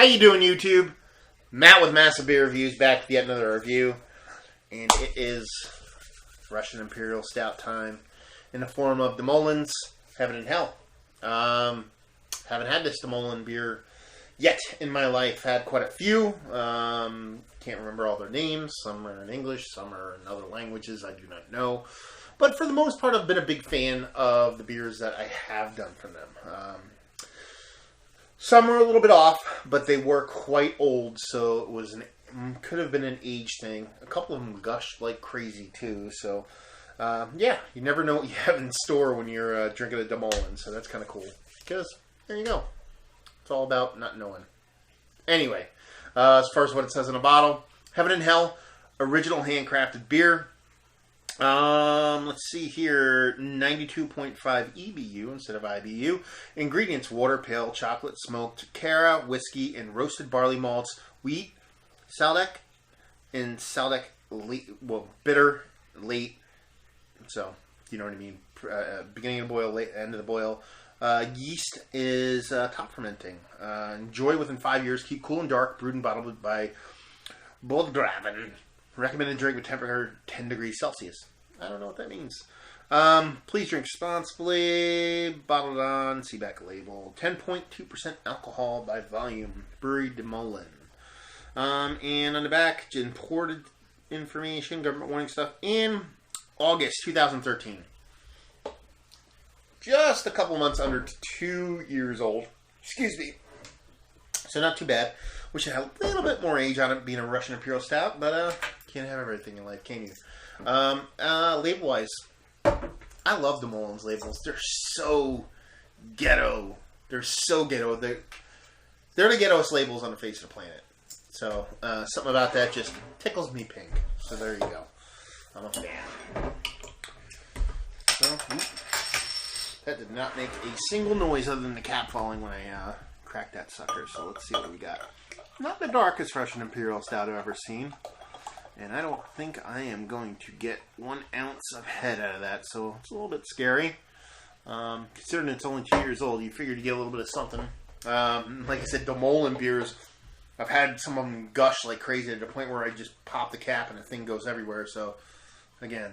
How you doing, YouTube? Matt with Massive Beer Reviews back with yet another review. And it is Russian Imperial Stout time in the form of the Molen's Heaven and Hell. Haven't had this Molen beer yet in my life. Had quite a few. Can't remember all their names. Some are in English, some are in other languages I do not know. But for the most part, I've been a big fan of the beers that I have done from them. Some are a little bit off, but they were quite old, so it was could have been an age thing. A couple of them gushed like crazy too, so yeah, you never know what you have in store when you're drinking a Molen, so that's kind of cool. Because there you go, it's all about not knowing. Anyway, as far as what it says in a bottle, Heaven and Hell, original handcrafted beer. Let's see here, 92.5 EBU instead of IBU. Ingredients: water, pale chocolate, smoked cara, whiskey, and roasted barley malts, wheat, Saldek, and Saldek bitter, late. So, you know what I mean. Beginning of the boil, late end of the boil. Yeast is top fermenting. Enjoy within 5 years. Keep cool and dark. Brewed and bottled by Brewery. Recommended drink with temperature 10 degrees Celsius. I don't know what that means. Please drink responsibly. Bottled on, see back label. 10.2% alcohol by volume. Brewery de Molen. And on the back, imported information, government warning stuff. In August 2013. Just a couple months under 2 years old. Excuse me. So not too bad. Wish it had a little bit more age on it, being a Russian Imperial Stout, but can't have everything in life, can you? Label-wise, I love the Molen's labels. They're so ghetto. They're so ghetto. They're the ghettoest labels on the face of the planet. So, something about that just tickles me pink. So there you go. I'm a fan. So, that did not make a single noise other than the cap falling when I cracked that sucker. So let's see what we got. Not the darkest Russian Imperial Stout I've ever seen. And I don't think I am going to get 1 ounce of head out of that. So it's a little bit scary. Considering it's only 2 years old, you figured to get a little bit of something. Like I said, the Molen beers, I've had some of them gush like crazy to the point where I just pop the cap and the thing goes everywhere. So, again,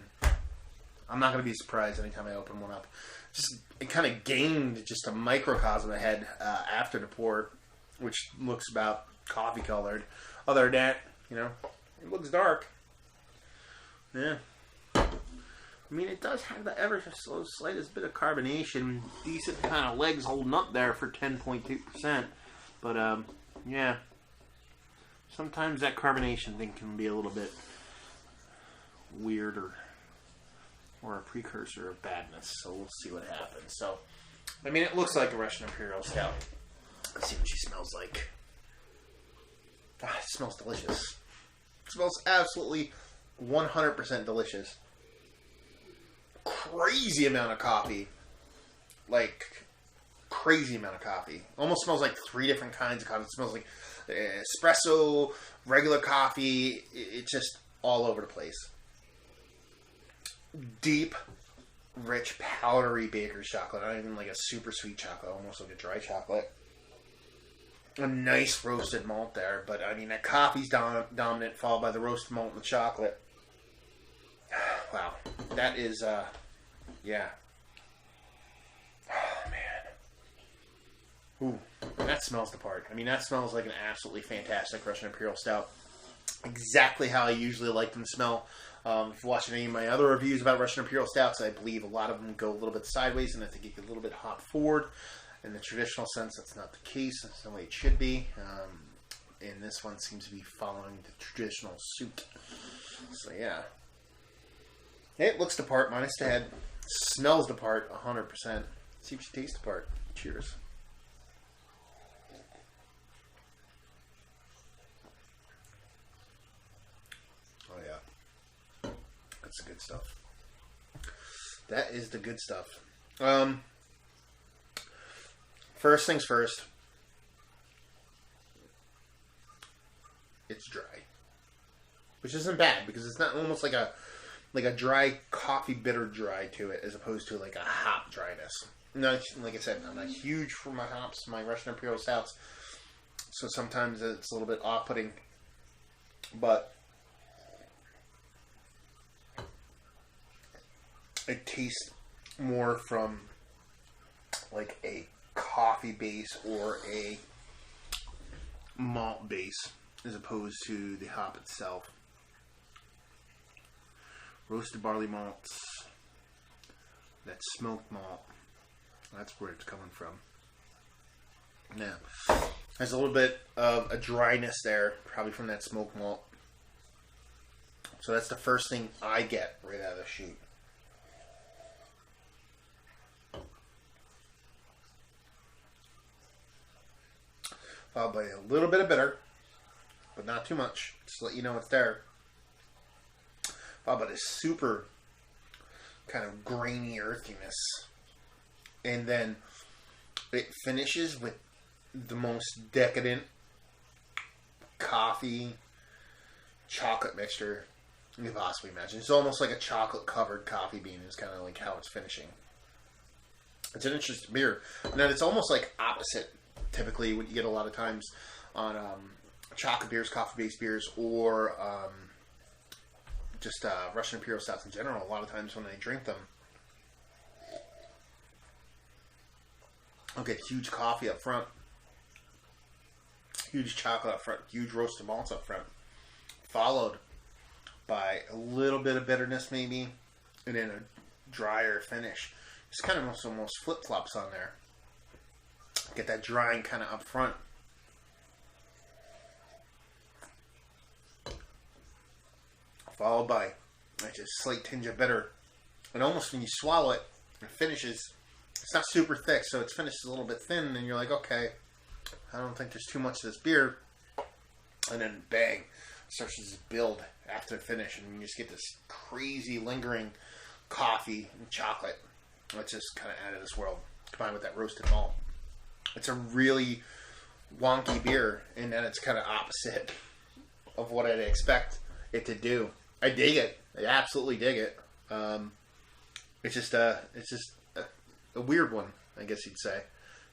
I'm not going to be surprised anytime I open one up. Just it kind of gained just a microcosm of head after the pour, which looks about coffee colored. Other than that, you know, it looks dark. Yeah. I mean, it does have the ever so slightest bit of carbonation. Decent kind of legs holding up there for 10.2%. But, yeah. Sometimes that carbonation thing can be a little bit weird or a precursor of badness. So we'll see what happens. So, I mean, it looks like a Russian Imperial Stout. Let's see what she smells like. Ah, it smells delicious. It smells absolutely 100% delicious. Crazy amount of coffee. Like, crazy amount of coffee. Almost smells like 3 different kinds of coffee. It smells like espresso, regular coffee. It's just all over the place. Deep, rich, powdery baker's chocolate. Not even like a super sweet chocolate. Almost like a dry chocolate. A nice roasted malt there, but I mean that coffee's dominant, followed by the roasted malt and the chocolate. Wow, that is yeah. Oh man, ooh, that smells the part. I mean that smells like an absolutely fantastic Russian Imperial Stout. Exactly how I usually like them to smell. If you're watching any of my other reviews about Russian Imperial Stouts, I believe a lot of them go a little bit sideways, and I think you get a little bit hop forward. In the traditional sense, that's not the case. That's the way it should be. And this one seems to be following the traditional suit. So, yeah. It looks the part, minus the head. Smells the part, 100%. See if she tastes the part. Cheers. Oh, yeah. That's the good stuff. That is the good stuff. First things first, it's dry, which isn't bad because it's not almost like a dry coffee bitter dry to it as opposed to like a hop dryness. No, like I said, I'm not huge for my hops, my Russian Imperial Stouts. So sometimes it's a little bit off-putting, but it tastes more from like a coffee base or a malt base as opposed to the hop itself. Roasted barley malts, that smoked malt, that's where it's coming from. Now, there's a little bit of a dryness there, probably from that smoked malt. So that's the first thing I get right out of the chute. Followed by a little bit of bitter, but not too much, just to let you know it's there. Followed by this super kind of grainy earthiness. And then it finishes with the most decadent coffee chocolate mixture you can possibly imagine. It's almost like a chocolate covered coffee bean is kind of like how it's finishing. It's an interesting beer. And then it's almost like opposite typically what you get a lot of times on chocolate beers, coffee-based beers, or just Russian Imperial Stouts in general. A lot of times when I drink them, I'll get huge coffee up front, huge chocolate up front, huge roasted malts up front, followed by a little bit of bitterness maybe, and then a drier finish. It's kind of almost flip-flops on there. Get that drying kind of up front. Followed by a just slight tinge of bitter. And almost when you swallow it, it finishes. It's not super thick, so it's finished a little bit thin, and you're like, okay, I don't think there's too much of this beer. And then bang, it starts to just build after the finish, and you just get this crazy lingering coffee and chocolate. It's just kind of out of this world, combined with that roasted malt. It's a really wonky beer, and then it's kind of opposite of what I'd expect it to do. I dig it. I absolutely dig it. It's just a weird one, I guess you'd say.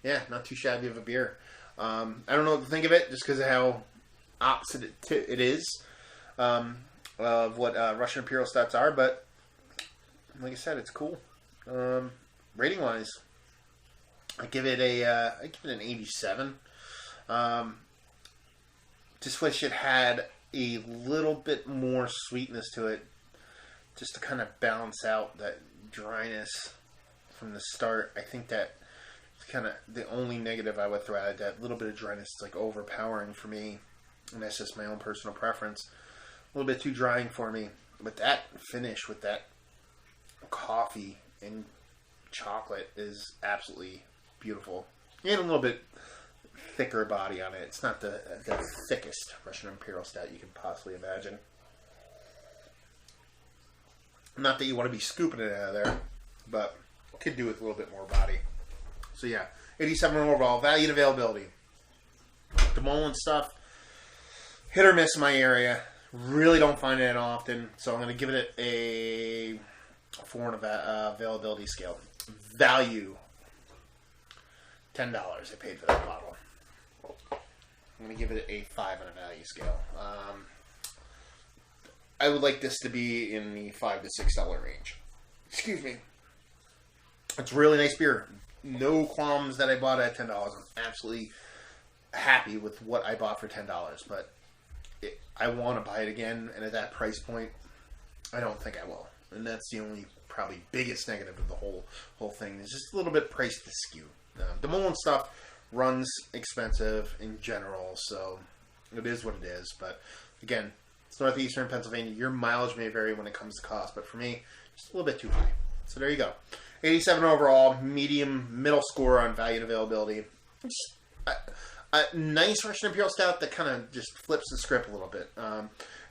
Yeah, not too shabby of a beer. I don't know what to think of it, just because of how opposite it is of what Russian Imperial Stouts are. But like I said, it's cool. Rating wise, I give it an 87. Just wish it had a little bit more sweetness to it, just to kind of balance out that dryness from the start. I think that it's kind of the only negative I would throw at it. That little bit of dryness is like overpowering for me, and that's just my own personal preference. A little bit too drying for me, but that finish with that coffee and chocolate is absolutely beautiful. And a little bit thicker body on it. It's not the thickest Russian Imperial Stout you can possibly imagine. Not that you want to be scooping it out of there, but could do with a little bit more body. So yeah, 87 overall. Value and availability. The Molen stuff, hit or miss in my area. Really don't find it often, so I'm going to give it a 4 on a availability scale. Value, $10 I paid for that bottle. I'm going to give it a 5 on a value scale. I would like this to be in the $5 to $6 range. Excuse me. It's really nice beer. No qualms that I bought it at $10. I'm absolutely happy with what I bought for $10. But I want to buy it again, and at that price point, I don't think I will. And that's the only probably biggest negative of the whole thing. It's just a little bit priced askew. The Molen stuff runs expensive in general, so it is what it is. But again, it's northeastern Pennsylvania. Your mileage may vary when it comes to cost, but for me, just a little bit too high. So there you go. 87 overall, medium, middle score on value and availability. Just a nice Russian Imperial Stout that kind of just flips the script a little bit.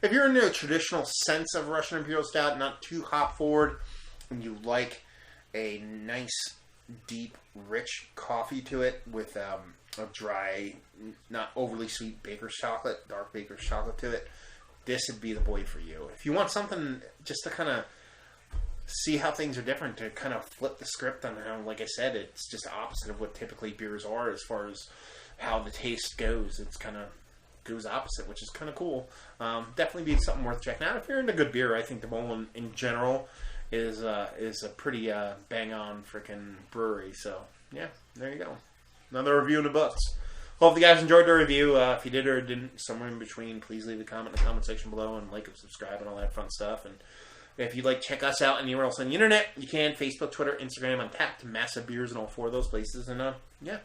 If you're into a traditional sense of Russian Imperial Stout, not too hop forward, and you like a nice, deep, rich coffee to it with a dry, not overly sweet baker's chocolate, dark baker's chocolate to it, this would be the boy for you. If you want something just to kind of see how things are different, to kind of flip the script on how, like I said, it's just opposite of what typically beers are as far as how the taste goes. It's kind of goes opposite, which is kind of cool. Definitely be something worth checking out if you're into good beer. I think the Molen in general is a pretty bang on freaking brewery. So yeah, there you go. Another review in the books. Hope you guys enjoyed the review. If you did or didn't, somewhere in between, please leave a comment in the comment section below and like and subscribe and all that fun stuff. And if you'd like to check us out anywhere else on the internet, you can. Facebook, Twitter, Instagram, Untapped, Massive Beers in all 4 of those places. And yeah,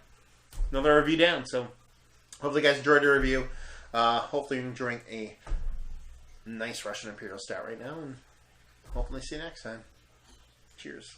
another review down. So hopefully you guys enjoyed the review. Hopefully you're enjoying a nice Russian Imperial Stout right now. And hopefully see you next time. Cheers.